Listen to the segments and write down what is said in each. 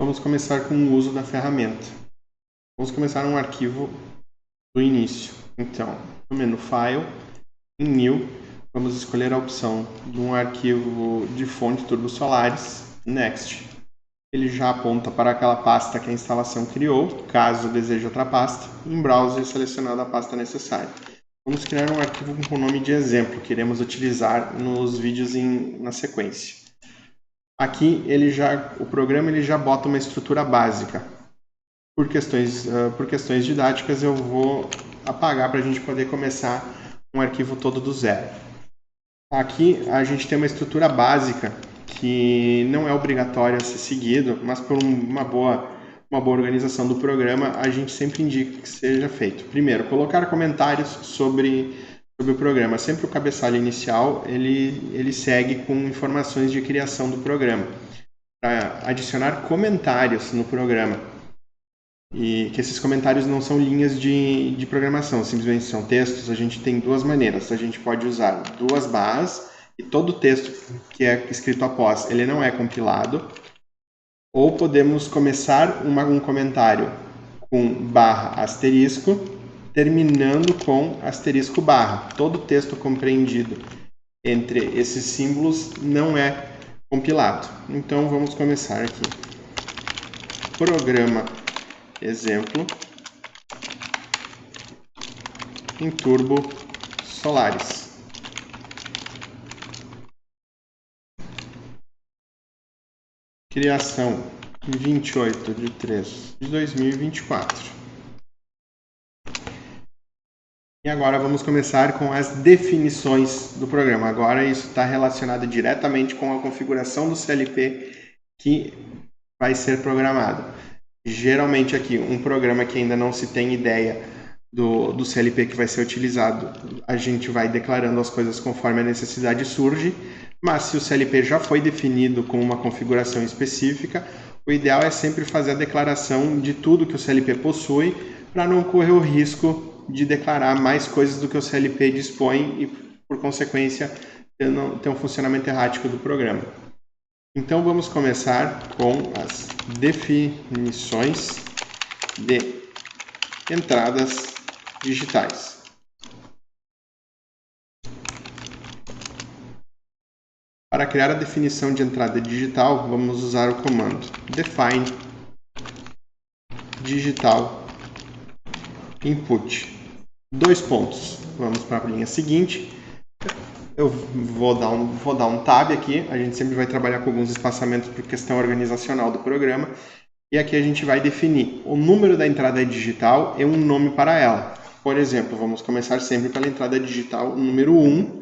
Vamos começar com o uso da ferramenta. Vamos começar um arquivo do início. Então, no menu File, em New, vamos escolher a opção de um arquivo de fonte Turbo Solaris, Next. Ele já aponta para aquela pasta que a instalação criou, caso deseje outra pasta. Em Browser, selecionada a pasta necessária. Vamos criar um arquivo com o nome de exemplo, que iremos utilizar nos vídeos na sequência. Aqui o programa já bota uma estrutura básica. Por questões didáticas eu vou apagar para a gente poder começar um arquivo todo do zero. Aqui a gente tem uma estrutura básica que não é obrigatório a ser seguido, mas por uma boa organização do programa a gente sempre indica que seja feito. Primeiro, colocar comentários sobre o programa. Sempre o cabeçalho inicial ele segue com informações de criação do programa. Para adicionar comentários no programa, e que esses comentários não são linhas de programação, simplesmente são textos, a gente tem duas maneiras. A gente pode usar duas barras e todo o texto que é escrito após, ele não é compilado. Ou podemos começar um comentário com barra asterisco, terminando com asterisco barra. Todo o texto compreendido entre esses símbolos não é compilado. Então vamos começar aqui. Programa exemplo em Turbo Solaris. Criação 28/3/2024. E agora vamos começar com as definições do programa. Agora isso está relacionado diretamente com a configuração do CLP que vai ser programado. Geralmente aqui, um programa que ainda não se tem ideia do CLP que vai ser utilizado, a gente vai declarando as coisas conforme a necessidade surge, mas se o CLP já foi definido com uma configuração específica, o ideal é sempre fazer a declaração de tudo que o CLP possui, para não correr o risco de declarar mais coisas do que o CLP dispõe e, por consequência, ter um funcionamento errático do programa. Então, vamos começar com as definições de entradas digitais. Para criar a definição de entrada digital, vamos usar o comando define digital input. 2 pontos. Vamos para a linha seguinte. Eu vou dar um tab aqui. A gente sempre vai trabalhar com alguns espaçamentos por questão organizacional do programa. E aqui a gente vai definir o número da entrada digital e um nome para ela. Por exemplo, vamos começar sempre pela entrada digital número 1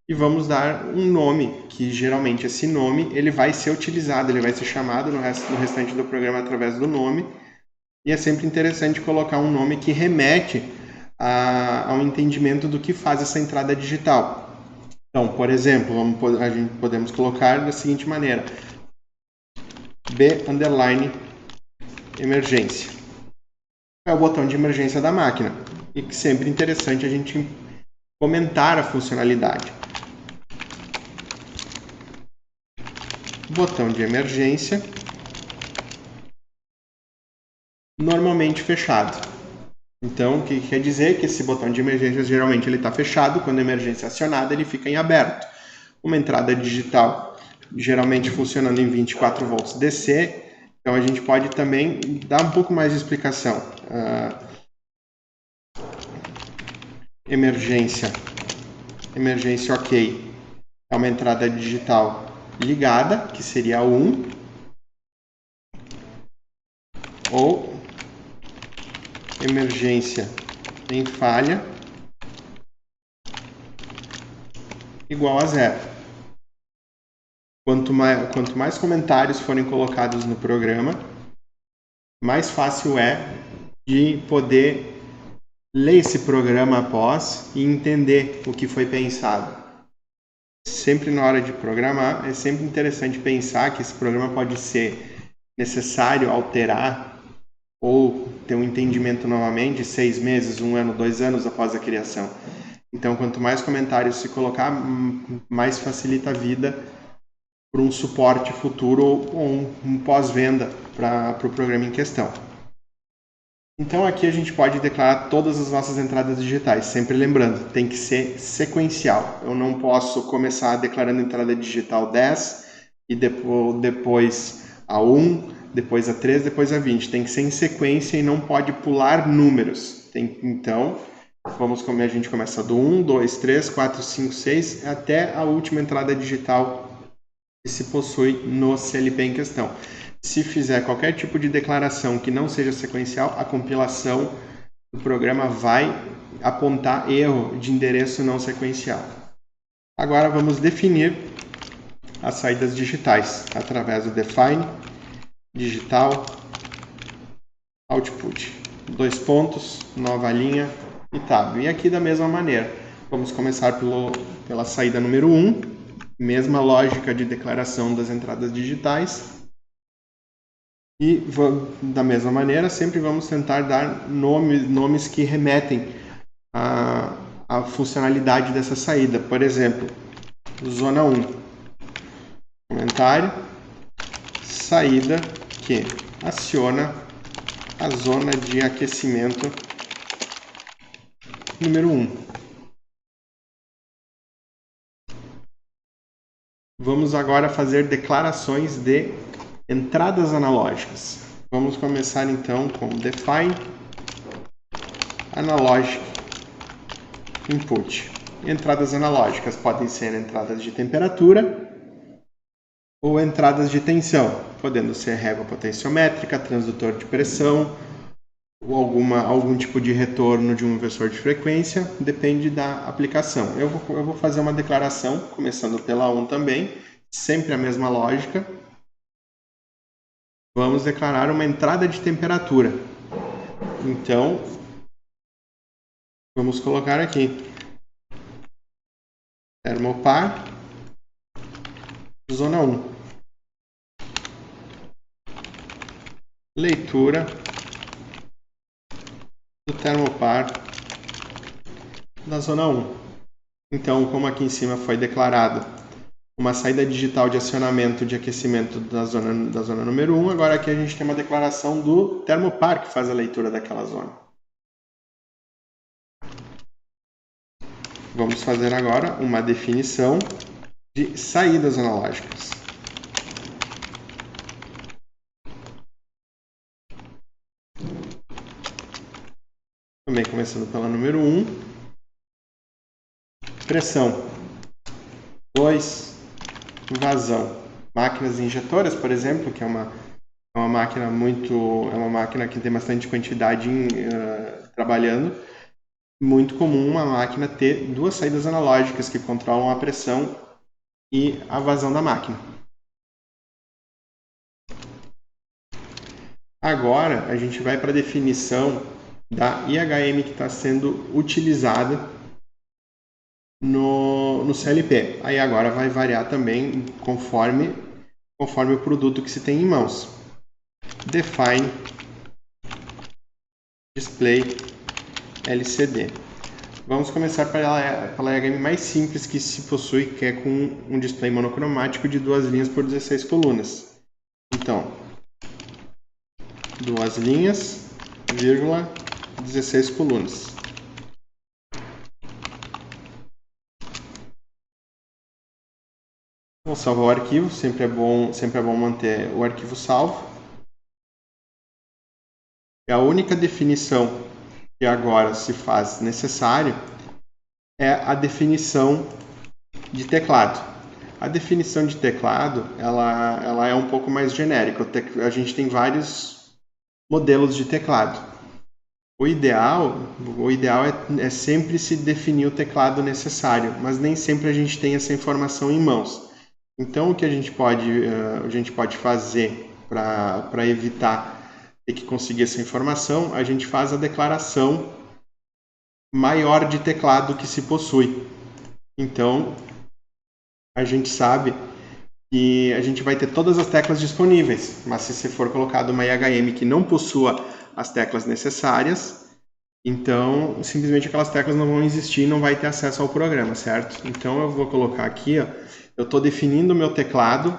e vamos dar um nome, que geralmente esse nome ele vai ser utilizado, ele vai ser chamado no restante do programa através do nome. E é sempre interessante colocar um nome que remete ao entendimento do que faz essa entrada digital. Então, por exemplo, podemos colocar da seguinte maneira: B_emergência. É o botão de emergência da máquina. E que sempre é interessante a gente comentar a funcionalidade. Botão de emergência normalmente fechado. Então, o que quer dizer? Que esse botão de emergência geralmente ele está fechado, quando a emergência é acionada ele fica em aberto. Uma entrada digital geralmente funcionando em 24 volts DC, então a gente pode também dar um pouco mais de explicação. Emergência OK é uma entrada digital ligada, que seria a 1, ou emergência em falha igual a 0. Quanto mais comentários forem colocados no programa, mais fácil é de poder ler esse programa após e entender o que foi pensado. Sempre na hora de programar, é sempre interessante pensar que esse programa pode ser necessário alterar ou ter um entendimento novamente 6 meses, 1 ano, 2 anos após a criação. Então, quanto mais comentários se colocar, mais facilita a vida para um suporte futuro ou um pós-venda para o programa em questão. Então aqui a gente pode declarar todas as nossas entradas digitais, sempre lembrando, tem que ser sequencial. Eu não posso começar declarando entrada digital 10 e depois a 1, depois a 3, depois a 20. Tem que ser em sequência e não pode pular números. Então, a gente começa do 1, 2, 3, 4, 5, 6 até a última entrada digital que se possui no CLP em questão. Se fizer qualquer tipo de declaração que não seja sequencial, a compilação do programa vai apontar erro de endereço não sequencial. Agora vamos definir as saídas digitais através do define digital output. 2 pontos, nova linha e tab. E aqui da mesma maneira, vamos começar pela saída número 1, mesma lógica de declaração das entradas digitais. E da mesma maneira, sempre vamos tentar dar nomes que remetem à funcionalidade dessa saída. Por exemplo, zona 1, comentário, saída que aciona a zona de aquecimento número 1. Vamos agora fazer declarações de entradas analógicas. Vamos começar então com define analógico input. Entradas analógicas podem ser entradas de temperatura ou entradas de tensão, podendo ser régua potenciométrica, transdutor de pressão ou algum tipo de retorno de um inversor de frequência, depende da aplicação. Eu vou fazer uma declaração, começando pela 1 também, sempre a mesma lógica. Vamos declarar uma entrada de temperatura. Então, vamos colocar aqui termopar zona 1. Leitura do termopar da zona 1. Então, como aqui em cima foi declarado uma saída digital de acionamento de aquecimento da zona número 1, agora aqui a gente tem uma declaração do termopar que faz a leitura daquela zona. Vamos fazer agora uma definição de saídas analógicas. Também começando pela número 1. Pressão 2. Vazão. Máquinas injetoras, por exemplo, que é uma máquina que tem bastante quantidade trabalhando. Muito comum uma máquina ter duas saídas analógicas que controlam a pressão e a vazão da máquina. Agora a gente vai para a definição da IHM que está sendo utilizada no CLP. Aí agora vai variar também conforme o produto que se tem em mãos. Define display LCD. Vamos começar pela IHM mais simples que se possui, que é com um display monocromático de 2 linhas por 16 colunas. Então, 2 linhas, vírgula, 16 colunas. Vou salvar o arquivo, sempre é bom manter o arquivo salvo. E a única definição que agora se faz necessário é a definição de teclado. A definição de teclado ela é um pouco mais genérica. A gente tem vários modelos de teclado. O ideal é sempre se definir o teclado necessário, mas nem sempre a gente tem essa informação em mãos. Então, o que a gente pode fazer para evitar ter que conseguir essa informação, a gente faz a declaração maior de teclado que se possui. Então, a gente sabe que a gente vai ter todas as teclas disponíveis, mas se for colocado uma IHM que não possua as teclas necessárias, então simplesmente aquelas teclas não vão existir e não vai ter acesso ao programa, certo? Então eu vou colocar aqui, ó, eu estou definindo o meu teclado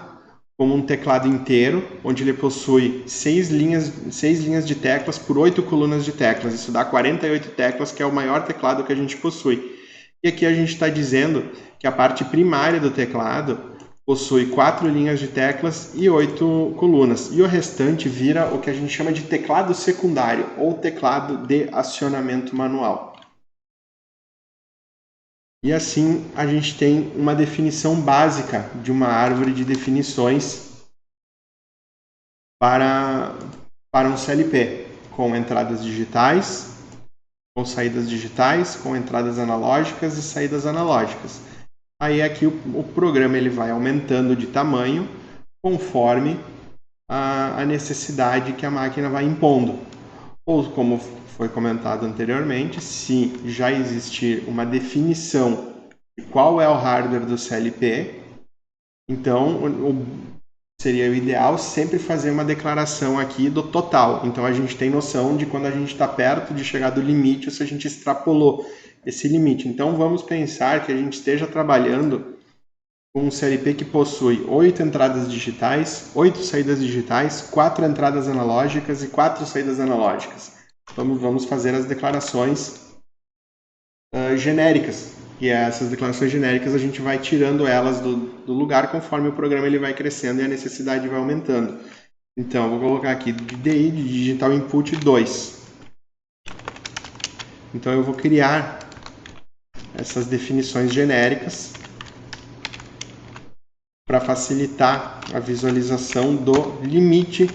como um teclado inteiro, onde ele possui 6 linhas de teclas por 8 colunas de teclas. Isso dá 48 teclas, que é o maior teclado que a gente possui. E aqui a gente está dizendo que a parte primária do teclado possui 4 linhas de teclas e 8 colunas. E o restante vira o que a gente chama de teclado secundário, ou teclado de acionamento manual. E assim a gente tem uma definição básica de uma árvore de definições para um CLP, com entradas digitais, com saídas digitais, com entradas analógicas e saídas analógicas. Aí aqui o programa ele vai aumentando de tamanho conforme a necessidade que a máquina vai impondo. Ou, como foi comentado anteriormente, se já existir uma definição de qual é o hardware do CLP, então seria o ideal sempre fazer uma declaração aqui do total. Então a gente tem noção de quando a gente está perto de chegar do limite ou se a gente extrapolou esse limite. Então vamos pensar que a gente esteja trabalhando com um CLP que possui 8 entradas digitais, 8 saídas digitais, 4 entradas analógicas e 4 saídas analógicas. Vamos fazer as declarações genéricas. E essas declarações genéricas a gente vai tirando elas do lugar conforme o programa ele vai crescendo e a necessidade vai aumentando. Então, eu vou colocar aqui DI, de Digital Input 2. Então, eu vou criar essas definições genéricas para facilitar a visualização do limite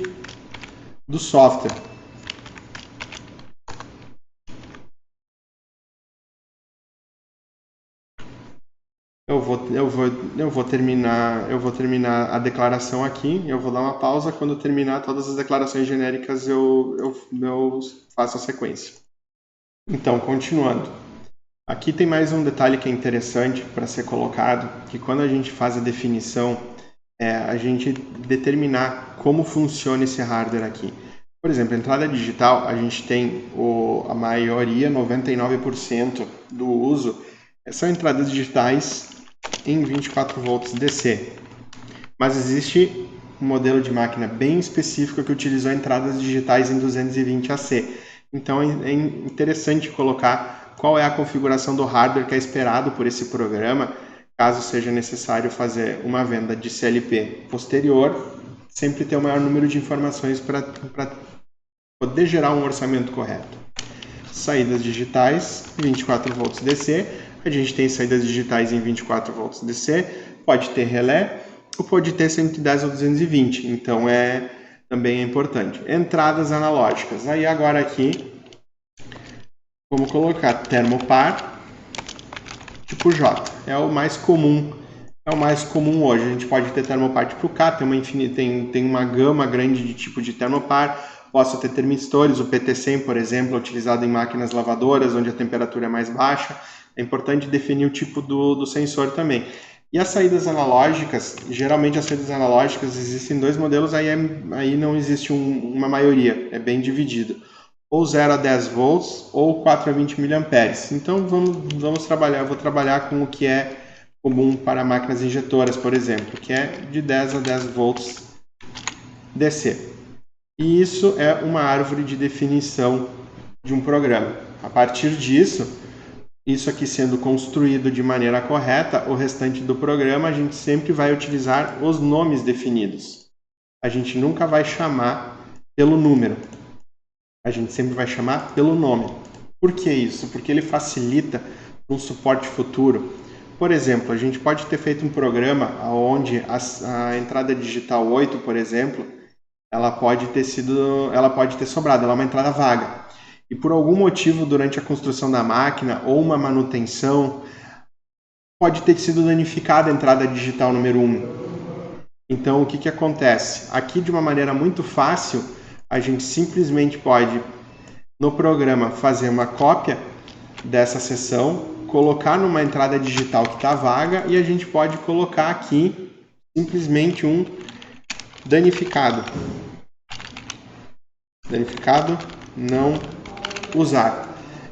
do software. Eu vou terminar a declaração aqui, eu vou dar uma pausa, quando terminar todas as declarações genéricas eu faço a sequência. Então, continuando. Aqui tem mais um detalhe que é interessante para ser colocado, que quando a gente faz a definição, a gente determinar como funciona esse hardware aqui. Por exemplo, a entrada digital, a gente tem a maioria, 99% do uso, são entradas digitais em 24 volts DC. Mas existe um modelo de máquina bem específico que utilizou entradas digitais em 220 AC. Então é interessante colocar qual é a configuração do hardware que é esperado por esse programa, caso seja necessário fazer uma venda de CLP posterior, sempre ter o maior número de informações para poder gerar um orçamento correto. Saídas digitais, 24 volts DC. A gente tem saídas digitais em 24 volts DC, pode ter relé ou pode ter 110 ou 220, então também é importante. Entradas analógicas, aí agora aqui, vamos colocar termopar tipo J, é o mais comum hoje. A gente pode ter termopar tipo K, tem uma gama grande de tipo de termopar, posso ter termistores, o PT100, por exemplo, utilizado em máquinas lavadoras, onde a temperatura é mais baixa. É importante definir o tipo do sensor também. E as saídas analógicas, geralmente as saídas analógicas existem 2 modelos, aí não existe uma maioria, é bem dividido. Ou 0 a 10 volts ou 4 a 20 mA. Então vamos trabalhar, eu vou trabalhar com o que é comum para máquinas injetoras, por exemplo, que é de 10 a 10 volts DC. E isso é uma árvore de definição de um programa. A partir disso, isso aqui sendo construído de maneira correta, o restante do programa a gente sempre vai utilizar os nomes definidos. A gente nunca vai chamar pelo número. A gente sempre vai chamar pelo nome. Por que isso? Porque ele facilita um suporte futuro. Por exemplo, a gente pode ter feito um programa onde a entrada digital 8, por exemplo, ela pode ter sobrado, ela é uma entrada vaga. E por algum motivo, durante a construção da máquina ou uma manutenção, pode ter sido danificada a entrada digital número 1. Então, o que acontece? Aqui, de uma maneira muito fácil, a gente simplesmente pode, no programa, fazer uma cópia dessa seção, colocar numa entrada digital que está vaga e a gente pode colocar aqui simplesmente um danificado. Danificado, não usar.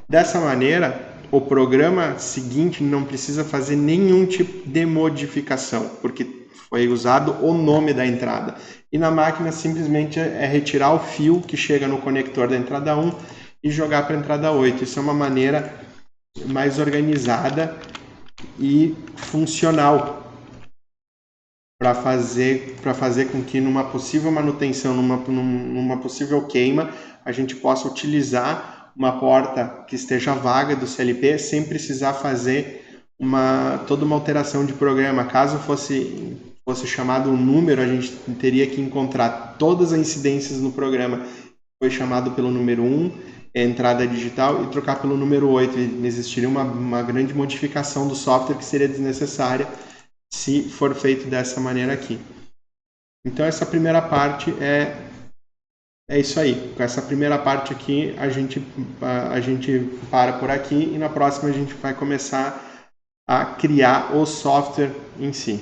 Dessa maneira, o programa seguinte não precisa fazer nenhum tipo de modificação, porque foi usado o nome da entrada. E na máquina simplesmente é retirar o fio que chega no conector da entrada 1 e jogar para a entrada 8. Isso é uma maneira mais organizada e funcional para fazer com que numa possível manutenção, numa possível queima, a gente possa utilizar uma porta que esteja vaga do CLP sem precisar fazer toda uma alteração de programa. Caso fosse chamado um número, a gente teria que encontrar todas as incidências no programa. Foi chamado pelo número 1, entrada digital, e trocar pelo número 8. Existiria uma grande modificação do software que seria desnecessária se for feito dessa maneira aqui. Então essa primeira parte é isso aí. Com essa primeira parte aqui a gente para por aqui, e na próxima a gente vai começar a criar o software em si.